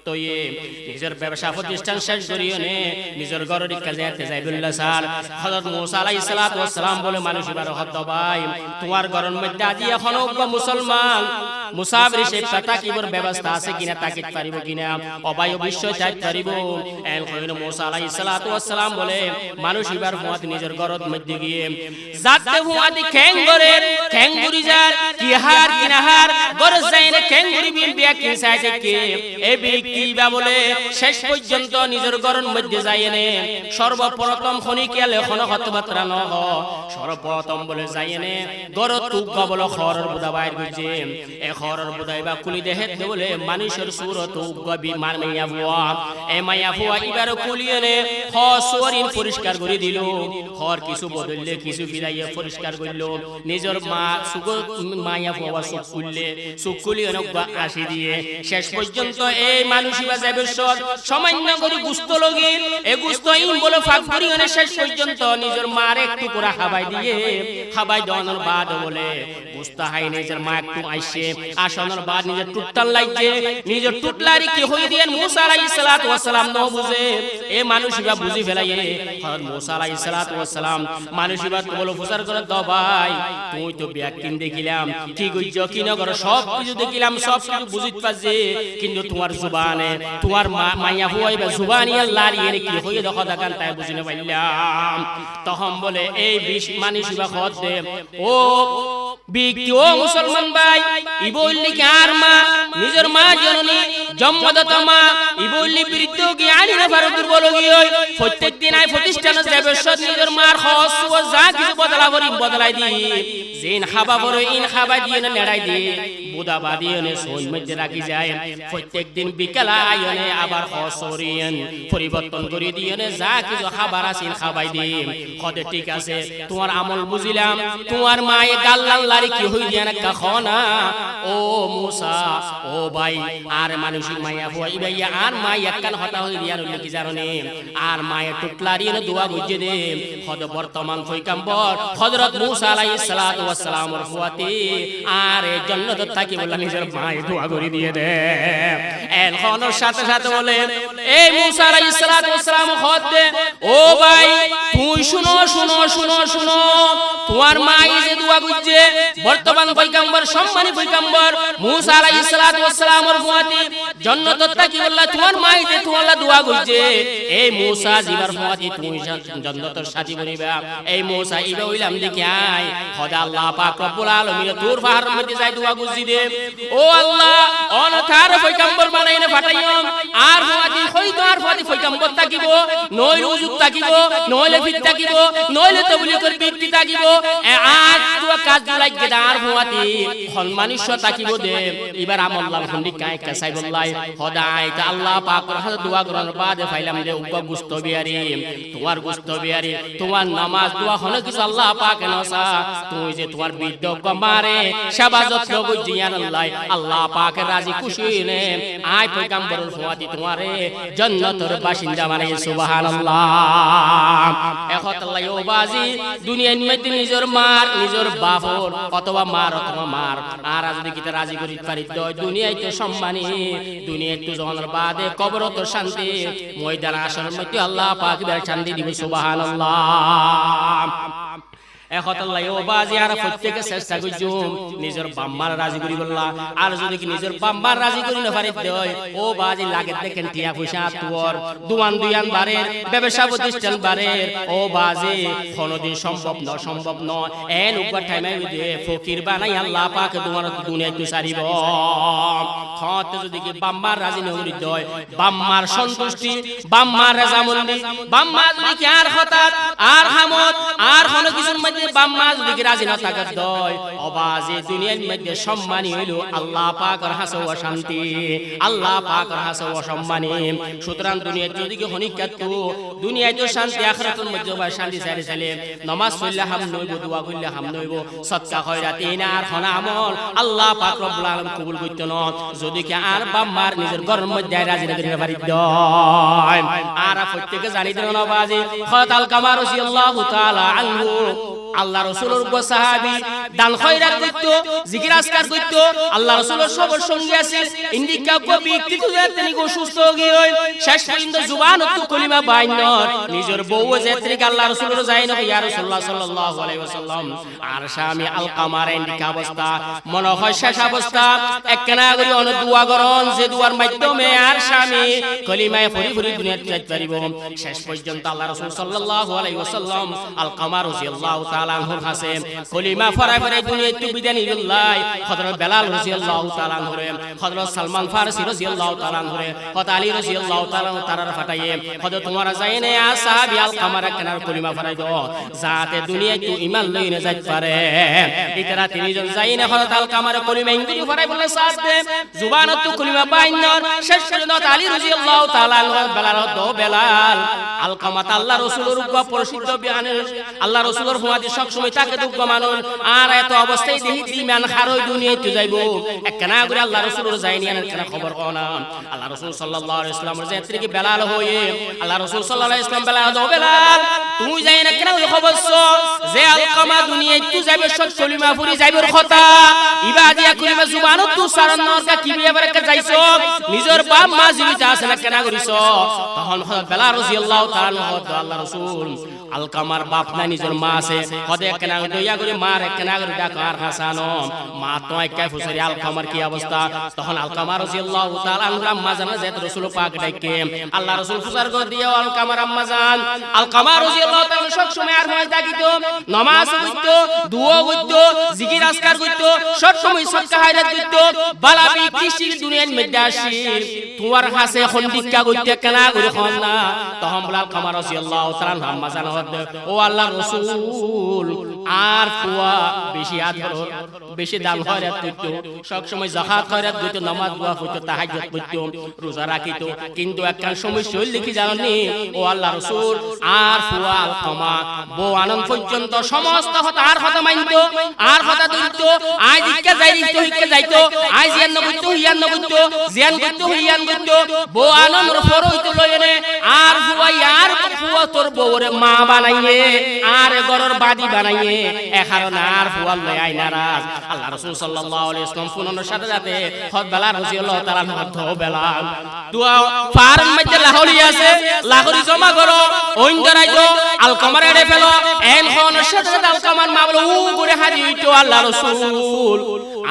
তয়ে নিজের ব্যবসা প্রতিষ্ঠান শেষ করিও নে নিজের ঘরের কাজে যেতে যাইবুল্লাহ স্যার হযরত মূসা আলাইহিস সালাতু ওয়াস সালাম বলে মানুষ এবার হদ ভাই তোমার ঘরের মধ্যে আজি এখনো মুসলমান মুসাফির সে পাতা কিবর ব্যবস্থা আছে কিনা তাকিত পারিব কিনা অবাই অবশ্যই চাই পারিব এল কইল মূসা আলাইহিস সালাতু ওয়াস সালাম বলে মানুষ এবার ফুয়াত নিজের ঘরের মধ্যে গিয়ে যাতে ফুয়াত খেঙ্গুরি যার কি হার কিনাহার ঘর যাইনে খেঙ্গুরি বিয়া কি চাইছে কে এই ব্যক্তি বা বলে শেষ পর্যন্ত নিজের ঘরের মধ্যে যাইনে সর্বপ্রথম খনিকেলে খন কথাবার্তা ন সর্বপ্রথম বলে যাইনে ঘর তুক বলে খরর বুদা বাইর গজে এ খরর বুদাই বা কুলি দেহে বলে মানুষের সুরত গবি মান মাইয়া বুয়া এ মাইয়া বুয়া এবার কুলিয়েনে হ সরিন পরিষ্কার করে দিল খর কিছু বদললে কিছু ফিরাইয়া পরিষ্কার করলো নিজের মা সুগ মাইয়া বুয়া সুখ কুলি অনেক আসি দিয়ে শেষ পর্যন্ত এই মানুষই বা যাবে সামান্য করে গুস্ত লগিল এ গুস্ত ইন বলে ফাঁক করিয়ে শেষ পর্যন্ত নিজের মার একটু করে খাবাই দিয়ে খাবাই দেওয়ানোর বাদ বলে গুস্তা হাই নিজের মা একটু আইসে আসানোর বাদ নিজের টুটটাল লাগছে নিজের টুটলারি কি হয়ে দিয়ে মূসা আলাইহিস সালাতু ওয়াস সালাম ন বুঝে এ মানুষই বা বুঝি ফেলাইয়ে হযরত মূসা আলাইহিস সালাতু ওয়াস সালাম মানুষই বা বলে ফুসার করে দাও ভাই তুই তো ব্যাকিন দেখিলাম কি কইছ কি না করো সব কিছু দেখিলাম সব কিছু বুঝিত পারছে কিন্তু তোমার জুবানে তোমার মাইয়া হুয়াইবা জুবানি আল্লাহর এর কি হয়ে দেখো দেখান তাই বুঝি না পাইলাম তখন বলে এই বিশ মানুষই বা খদ দে ও ব্যক্তি ও মুসলমান ভাই ই বললি কি আর মা নিজের মা জননী জন্মদাতা মা ই বললি বৃদ্ধ কি আনি না ভারত দুর্বল গিয়ে প্রত্যেক দিন আই প্রতিষ্ঠান যাবে সদ নিজের মার খস ও যা কিছু বদলাই দি জিন খাবা বড় ইন খাবা দিয়ে না নেড়াই দি বুদা বাদিয়ে নে সই মধ্যে রাখি যায় প্রত্যেক দিন বিকেল আয়নে আবার খসরিয়েন পরিবর্তন করে দিয়ে নে যা কিছু খাবার আছে খাবাই দি খদে ঠিক আছে তোমার আমল বুঝিলাম তোমার মায়ে গাল্লাল লারি কি হই দিয়া না কখনা ও মূসা ও ভাই আর মানুষিক মাইয়া হই ভাইয়া আর মা একখান হতা হই দিয়া রইল কি জারনে আর মায়ে টুকলারি না দোয়া গজে দে খদ বর্তমান পয়গম্বর হযরত মূসা আলাইহিস সালাতু ওয়াস সালামের ফুয়াতে আর জান্নাত থাকি বললা নিজের মায়ে দোয়া করে দিয়ে দে এল খনর সাথে সাথে বলে এই মূসা আলাইহিস সালাতু ওয়াস সালাম খদ দে ও ভাই তুই শুনো শুনো শুনো শুনো তোমার মায়ে যে দোয়া গজে বর্তমান পয়গম্বর সম্মানী পয়গম্বর মূসা আলাইহিস সালাতু ওয়াস সালামের ফুয়াতে জান্নাত থাকি বললা তোমার মায়ে যে তোমার দোয়া গজে এই মূসা জিবার ফুয়াতে তুমি জান্নাতের সাথী বনিবা এই মূসা ইবা হইলাম দেখি আই খোদা আল্লাহ পাক রব্বুল আলামিন তোর পাহাড়ের মধ্যে যাই দোয়া গজি দে ও আল্লাহ অনথার পয়গম্বর বানাইনে ফাটাইও আর ফুয়াতে হয়তো আর ফুয়াতে পয়গম্বর থাকিব নইলে উজুত থাকিব নইলে ফিত থাকিব নইলে তাবলীগের ব্যক্তি থাকিব আর দোয়া কাজ লাগে আর ফুয়াতে সম্মানিত থাকিব দে এবার আমল্লাহ ফন্দি কাই কাসাই বললাই খোদাই তা আল্লাহ পাকের হাতে দোয়া করার বাদে ফাইলাম দে উগ্র গুস্ত বিয়ারি তোমার গুস্ত বিয়ারি তোমার নামাজ দোয়া হলো কিছু আল্লাহ পাক নসা তুই যে তোমার বিদ্য মারে শাবাজত লগো জিয়ান আল্লাহ পাকের রাজি খুশি নে আই পয়গম্বরের ফুয়াতি তোমারে জান্নাতের বাসিন্দা মানে সুবহানাল্লাহ এখন আল্লাহ ও বাজি দুনিয়ার মধ্যে নিজের মার নিজের বাপর অথবা মার অথবা মার আর যদি কিতে রাজি করি পারি দুনিয়ায় তো সম্মানী দুনিয়ায় তো জনের বাদে কবর তো শান্তি ময়দান আসরের মধ্যে আল্লাহ পাক বের শান্তি দিবে সুবহানাল্লাহ একতাল্লাহ ও বাজি আর প্রত্যেকে চেষ্টা করছুম নিজের বাম্মার রাজি করি বললা আর যদি কি নিজের বাম্মার রাজি করি না পারি দেয় ও বাজি লাগে দেখেন টিয়া পয়সা তোর দুয়ান বারের ব্যবসা প্রতিষ্ঠান বারের ও বাজি কোনদিন সম্ভব নয় এন উপর টাইমে দে ফকির বানাই আল্লাহ পাক তোমার দুনিয়ায় তো সারিব খত যদি কি বাম্মার রাজি না করি দেয় বাম্মার সন্তুষ্টি বাম্মার রাজামন্দি বাম্মা যদি কি আর হঠাৎ আর হামত আর কোন কিছুর মধ্যে বাম্মা যদি রাজি না থাকার দয় অবাজে দুনিয়ার মধ্যে সম্মানী হইল আল্লাহ পাকের হাসে ও শান্তি আল্লাহ পাকের হাসে ও সম্মানী সুতরাং দুনিয়ার যদি কি হনিকাত দুনিয়ায় তো শান্তি আখিরাতের মধ্যে বা শান্তি চাইলে চাইলে নামাজ পড়লে হাম নইব দোয়া করলে হাম নইব সদকা খয়রাত ইনার খানা আমল আল্লাহ পাক রব্বুল আলামিন কবুল করতে ন যদি কি আর বাম্মার নিজের ঘরের মধ্যে রাজি না করিতে পারি দয় আর প্রত্যেকে জানি দেন নবাজি খাতাল কামার রাদিয়াল্লাহু তাআলা আনহু আল্লাহ রাসূলের সাহাবী দান খয়রাত করত জিকির আজকার করত আল্লাহ রাসূলের সবর সঙ্গে আছে ইন্দিকা কবি কিছু তিনি সুস্থ গিয়ে শেষ পর্যন্ত জুবান তো কলিমা বাইনর নিজের বউ যেত্রিক আল্লাহ রাসূলের যাই না ইয়া রাসূলুল্লাহ সাল্লাল্লাহু আলাইহি ওয়াসাল্লাম আর স্বামী আল কামার ইন্দিকা অবস্থা মনে হয় শেষ অবস্থা একখানা করে অন দোয়া করন যে দুয়ার মাধ্যমে আর স্বামী কলিমায়ে ফরি ফরি দুনিয়াতে যাইতে পারিব শেষ পর্যন্ত আল্লাহ রাসূল সাল্লাল্লাহু আলাইহি ওয়াসাল্লাম আল কামার রাদিয়াল্লাহু তাআলা আনহুর কাছে কলিমা ফরাই ফরাই দুনিয়াতে বিদায় নিল্লাহ হযরত বেলাল রাদিয়াল্লাহু তাআলা আনহু হযরত সালমান ফারসি রাদিয়াল্লাহু তাআলা আনহু হযরত আলী রাদিয়াল্লাহু তাআলা তারার ফাটাইয়ে হযরত তোমার যায়নে আসহাবি আল কামার কেনার কলিমা ফরাই দাও যাতে দুনিয়াতে ঈমান লইনে যাইতে পারে ইতারা তিনজন যায়নে হযরত আল কামার কলিমা ইংরেজি ফরাই বলে সাথে জুবানত কলিমা বাইনর শেষ পর্যন্ত আলী রাদিয়াল্লাহু তাআলা আনহু বেলাল দো বেলাল আল কামাত আল্লাহ রাসূলের উপর প্রসিদ্ধ বিয়ানের আল্লাহ রাসূলের হুমাদি সব সময় তাকে দুঃখ মানুন আর এত অবস্থায় দেখি ঈমান হারই দুনিয়াতে যাইবো একখানা করে আল্লাহ রাসূলের যায়নি আর কেন খবর কোনা আল্লাহ রাসূল সাল্লাল্লাহু আলাইহি ওয়াসাল্লামের যে কি বেলাল হয়ে আল্লাহ রাসূল সাল্লাল্লাহু আলাইহি ওয়াসাল্লাম বেলাল দো বেলাল তুমি যাই না কেন খবরছ যে আল কামা দুনিয়াতে যাবে সব কলিমা ফুরি যাইবর কথা ইবাদিয়া কলিমা জুবানত তু সারান্নর কা কি বিয়াবার কা যাইছো নিজের বাপ মা জীবিত আছে না কেন করিছ তখন বেলাল রাদিয়াল্লাহু তাআলা আল্লাহ রাসূল আল কামার বাপ না নিজের মা আছে কদে কেন দইয়া করে মার কেন করে ডাকার হাসানো মা তো একাই ফুসরি আল কামার কি অবস্থা তখন আল কামার রাদিয়াল্লাহু তাআলা আনহু আম্মা জানা যে রাসূল পাক ডাকে আল্লাহ রাসূল ফুসার করে দিও আল কামার আম্মা জান আল কামার রাদিয়াল্লাহু তাআলা সব সময় আর হয় ডাকিতো নামাজ পড়তো দুয়া করতো জিকির আজকার করতো সব সময় সদকা হায়রাত করতো বালাবি কৃষি দুনিয়ার মধ্যে আসি তোমার কাছে এখন ভিক্ষা করতে কেন করে হন না তখন বলা আল কামার রাদিয়াল্লাহু তাআলা আম্মা জান ও আল্লাহর রাসূল আর ফুয়া বেশি আদর বেশি দান খয়রাত করতো সব সময় যাকাত খয়রাত করতো নামাজ দোয়া করতো তাহাজ্জুদ করতো রোজা রাখিতো কিন্তু একখান সমস্যা হইল কি জানেননি ও আল্লাহর রাসূল আর ফুয়া আল কামা বউ আনন্দ পর্যন্ত সমস্ত আর কথা মানতো আর কথা দিতো আজ ইক্কা যাইতো আজ জিয়ান করতো হিয়ান করতো জিয়ান করতো হিয়ান করতো বউ আনন্দ ফর হইতো লয়নে আর ফুয়া তোর বউরে মা বানাইয়ে আর গরর বাদি বানাইয়ে এখারণ আর ফুয়াল লয় আই নারাজ আল্লাহ রাসূল সাল্লাল্লাহু আলাইহি ওয়াসাল্লাম পুনর সাথে সাথে হদ বেলাল রাদিয়াল্লাহু তাআলা ধো বেলাল দুয়া ফারম মধ্যে লাহরি আছে লাহরি জমা করো ওইন ধরাইতো আল কামার এড়ে ফেলো এন খন সাথে আল কামার মা বলে ও করে হাজি হইতো আল্লাহ রাসূল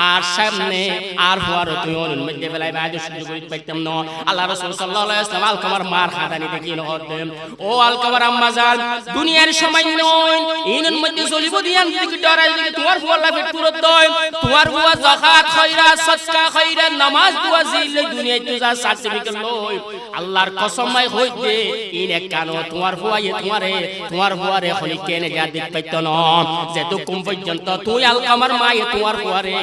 আর সামনে আর ফুয়ার তুই ওর মধ্যে বেলায় বাজু শুরু করিতে পাইতাম না আল্লাহ রাসূল সাল্লাল্লাহু আলাইহি ওয়াসাল্লাম আল কামার মার খাদানি দেখি নহদেম ও আল কামার আম্মা জান দুনিয়ার সময় নয় ইনের মধ্যে চলিব দিয়ান দিকে ডরাই দিকে তোমার ফুয়া লাফে পুরো দয় তোমার ফুয়া যাকাত খয়রাত সদকা খয়রাত নামাজ দুয়া জিলে দুনিয়ায় তুই যা সার্টিফিকেট লই আল্লাহর কসমাই হইতে ইন কানো তোমার ফুয়ায়ে তোমার ফুয়ারে খলি কেনে যা দিক পাইতো না যেত কম পর্যন্ত তুই আল কামার মায়ে তোমার ফুয়ারে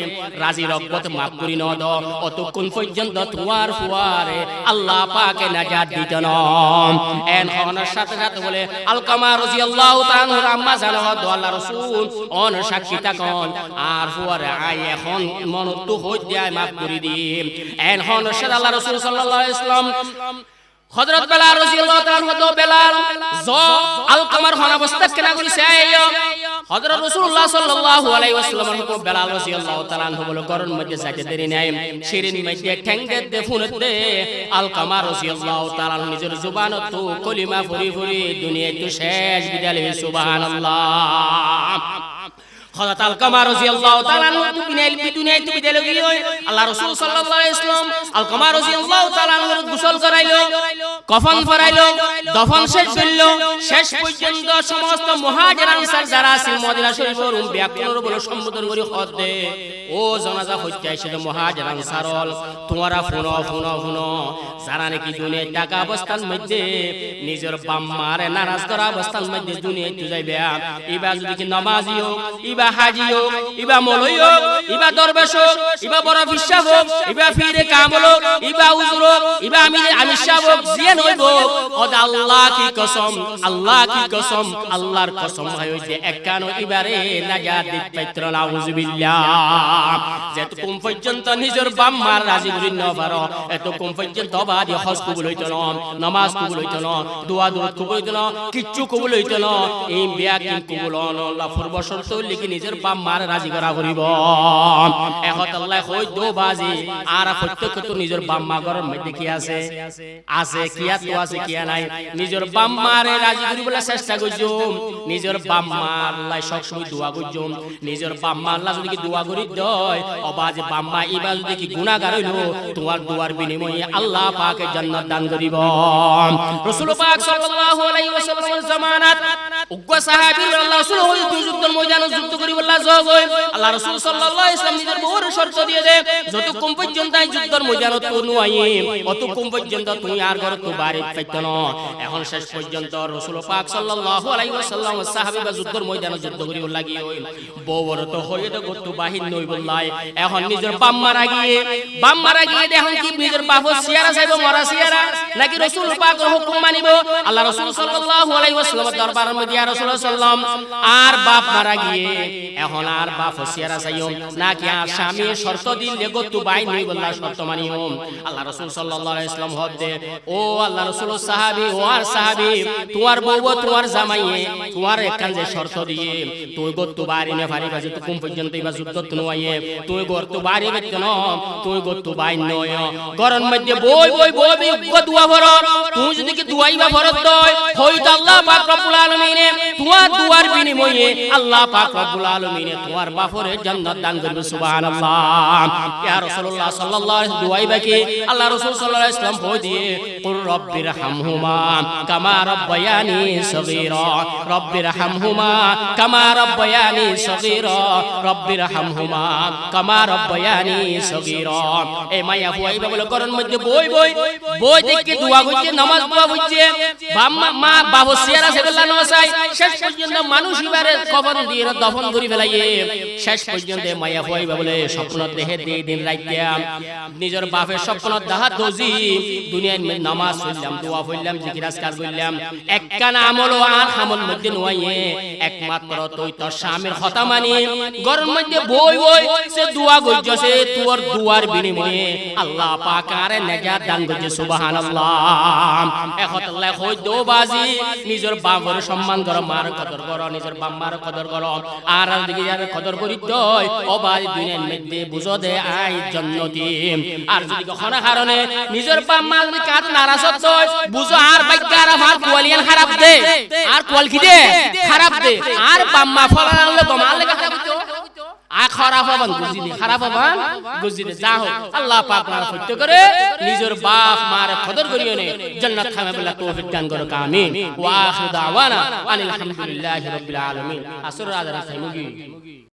রাজি রব্বত মাফ করি ন দ অতক্ষণ পর্যন্ত তোমার ফুয়ারে আল্লাহ পাকে নাজাত দিত না এন হনার সাথে সাথে বলে আল কামার রাদিয়াল্লাহু তাআলা আম্মা জানো দ আল্লাহ রাসূল অন সাক্ষী থাকুন আর ফুয়ারে আই এখন মন তো হই যায় মাফ করি দি এন হনার সাথে আল্লাহ রাসূল সাল্লাল্লাহু আলাইহি ওয়াসাল্লাম হযরত বেলাল রাদিয়াল্লাহু তাআলা বেলাল জ আল কামার হন অবস্থা কেনা করিছে হযরত রাসূলুল্লাহ সাল্লাল্লাহু আলাইহি ওয়াসাল্লাম বেলাল রাদিয়াল্লাহু তাআলা বলে গরন মধ্যে যাইতে দেরি নাই শিরিন মধ্যে ঠ্যাঙ্গে দে ফুনতে আল কামার রাদিয়াল্লাহু তাআলা নিজের জবানত কলিমা ফুরি ফুরি দুনিয়ায় তো শেষ বিদায় সুবহানাল্লাহ হযরত আল কামার রাদিয়াল্লাহু তাআলা দুনিয়ায় তো বিদায় গিয়ে আল্লাহ রাসূল সাল্লাল্লাহু আলাইহি ওয়াসাল্লাম আল কামার রাদিয়াল্লাহু তাআলা গোসল করাইলো কফন পরাইলো দফন শেষ করলো শেষ পর্যন্ত সমস্ত মুহাজির আনসার যারা ছিল মদিনা শরীফের ব্যাকুলর বলে সম্বোধন করে হদ দে ও জানাজা হইতে আইছে মুহাজির আনসারল তোমরা ফুনো যারা নাকি দুনিয়ায় টাকা অবস্থান মধ্যে নিজের বাম্মারে নারাজ করা অবস্থান মধ্যে দুনিয়ায় তো যাইবে ইবা যদি কি নামাজি হোক ইবা হাজি হোক ইবা মৌলভী হোক ইবা দরবেশ হোক ইবা বড় বিশ্বাস হোক ইবা ফিরে কামল হোক ইবা হুজুর হোক ইবা আমির সাহেব হোক জিয়ান হইব ওদ আল্লাহ কি কসম আল্লাহর কসম হয় যে একানো ইবারে নাজাত দিত পাইত্র নাউজুবিল্লাহ যেত কোন পর্যন্ত নিজের বাম্মার রাজি করি ন পারো এত কোন পর্যন্ত বা অবাদি হজ কবুল হইতো না, নামাজ কবুল হইতো না, দোয়া দরুদ কবুল হইতো না, কিচ্ছু কবুল হইতো না। এই বিয়া কিন কবুল হন আল্লাহ পূর্বশর্ত লিখি নিজের বাপ মার রাজি করা করিব। এখন আল্লাহ কই দো বাজি আর প্রত্যেক তো নিজের বাপ মা ঘরের মধ্যে কি আছে আছে কিয়া তো আছে কিয়া নাই, নিজের বাপ মারে রাজি করিবলে চেষ্টা করছো, নিজের বাপ মা আল্লাহ সব সময় দোয়া করছো, নিজের বাপ মা আল্লাহ যদি কি দোয়া করি দেয় অবাজে বাপ মা ইবা যদি কি গুনাহগার হইলো তোমার দোয়ার বিনিময়ে আল্লাহ পাকে জান্নাত দান করিব। রাসূল পাক সাল্লাল্লাহু আলাইহি ওয়াসাল্লামের জামানাত উগ্র সাহাবী আল্লাহ রাসূল হই যুদ্ধের ময়দানে যুদ্ধ করি বল্লা জয় হয় আল্লাহ রাসূল সাল্লাল্লাহু আলাইহি ওয়াসাল্লাম নিজের বউর শর্ত দিয়ে দেয় যতক্ষণ পর্যন্ত যুদ্ধের ময়দানে তো নুয়াই অতক্ষণ পর্যন্ত তুমি আর ঘর তো বাড়ি পাইত না। এখন শেষ পর্যন্ত রাসূল পাক সাল্লাল্লাহু আলাইহি ওয়াসাল্লাম সাহাবীরা যুদ্ধের ময়দানে যুদ্ধ করি লাগি হই বউর তো হয়ে তো গত বাহির নই বললাই। এখন নিজের বাপ মারা গিয়ে দেখুন কি নিজের বাপও সিয়ারা চাইব মরা সিয়ারা নাকি রাসূল পাকের হুকুম মানিব। আল্লাহ রাসূল সাল্লাল্লাহু আলাইহি ওয়াসাল্লাম দরবারের মধ্যে ইয়া রাসূলুল্লাহ সাল্লাম আর বাপ মারা গিয়ে এখন আর বাপ সিয়ারা চাইও নাকি আর স্বামী শর্ত দিলে গত বাই নই বললা শর্ত মানিও। আল্লাহ রাসূল সাল্লাল্লাহু আলাইহি ওয়াসাল্লাম হদে ও আল্লাহ রাসূল সাহাবী ও আর সাহাবী তোমার বউ তোমার জামাইয়ে তোমার একখান যে শর্ত দিয়ে তুই গত বাড়ি নে ফারি বাজে তো কোন পর্যন্ত ইবা যুদ্ধ নয় তুই গর তো বাড়ি বেত না তুই গত বাই নয় গরন মধ্যে বই দোয়া ভর তুই যদি কি দোয়াইবা ভরত দয় হয়তো আল্লাহ পাক রব্বুল আলামিন তোমার দোয়ার বিনিময়ে আল্লাহ পাক রব্বুল আলামিন তোমার বাপরে জান্নাত দান করবে সুবহানাল্লাহ। ইয়া রাসূলুল্লাহ সাল্লাল্লাহু আলাইহি দোয়াইবা কি আল্লাহ রাসূল সাল্লাল্লাহু আলাইহি ওয়াসাল্লাম কই দিয়ে কুর রব্বিরহামহুমা কামা রব্বায়ানি সগীরা রব্বিরহামহুমা কামা রব্বায়ানি সগীরা রব্বিরহামহুমা কামা রব্বায়ানি সগীরা। এই মাইয়া হুয়াইবা বলে গরন মধ্যে বই দেখে দোয়া করছে নামাজ দোয়া করছে মা বাবা সিয়ারা সেগুলা নসাই শেষ পর্যন্ত মানুষ ইবারে কবর দিয়ে দফন করে ফেলাইয়ে শেষ পর্যন্ত মাইয়া হুয়াইবা বলে স্বপ্ন দেখে দিয়ে দিন রাইতাম নিজের বাপের স্বপ্ন দেখা দজি দুনিয়ার নামাজ পড়লাম দোয়া পড়লাম জিকির আজকার করলাম একখান আমল আর আমল মধ্যে নয় একমাত্র তুই তোর স্বামীর কথা মানি গরম মধ্যে বই সে দোয়া করছে তোর দুয়ার বিনিময়ে আল্লাহ পাক আরে নাজাত দান করছে সুবহানাল্লাহ। এখন আল্লাহ কই দো বাজি নিজের বাপের সম্মান করো মার কদর করো নিজের বাপ মার কদর করো আর দিকে যার কদর করি দই ও বাজি দুনিয়ার মধ্যে বুঝো দে আই জান্নাতি। আর যদি কখনো কারণে নিজের বাপ মা যদি কাজ নারাজ হয় বুঝো আর বাইকার আমার কোয়ালিয়ান খারাপ দে আর কোয়াল কি দে খারাপ দে আর বাপ মা ফলান লোক মাল কথা বুঝো খারাপ হবান গুজিদি খারাপ হবান গুজিদি যাও আল্লাহ পাক আপনার সত্য করে নিজের বাপ মার কদর করিও নে জান্নাত খামে বলা তৌফিক দান করো আমিন। ওয়া আখিরু দাওয়ানা আনিল হামদুলিল্লাহি রাব্বিল আলামিন। আসর রাজা রাখাই মুগি।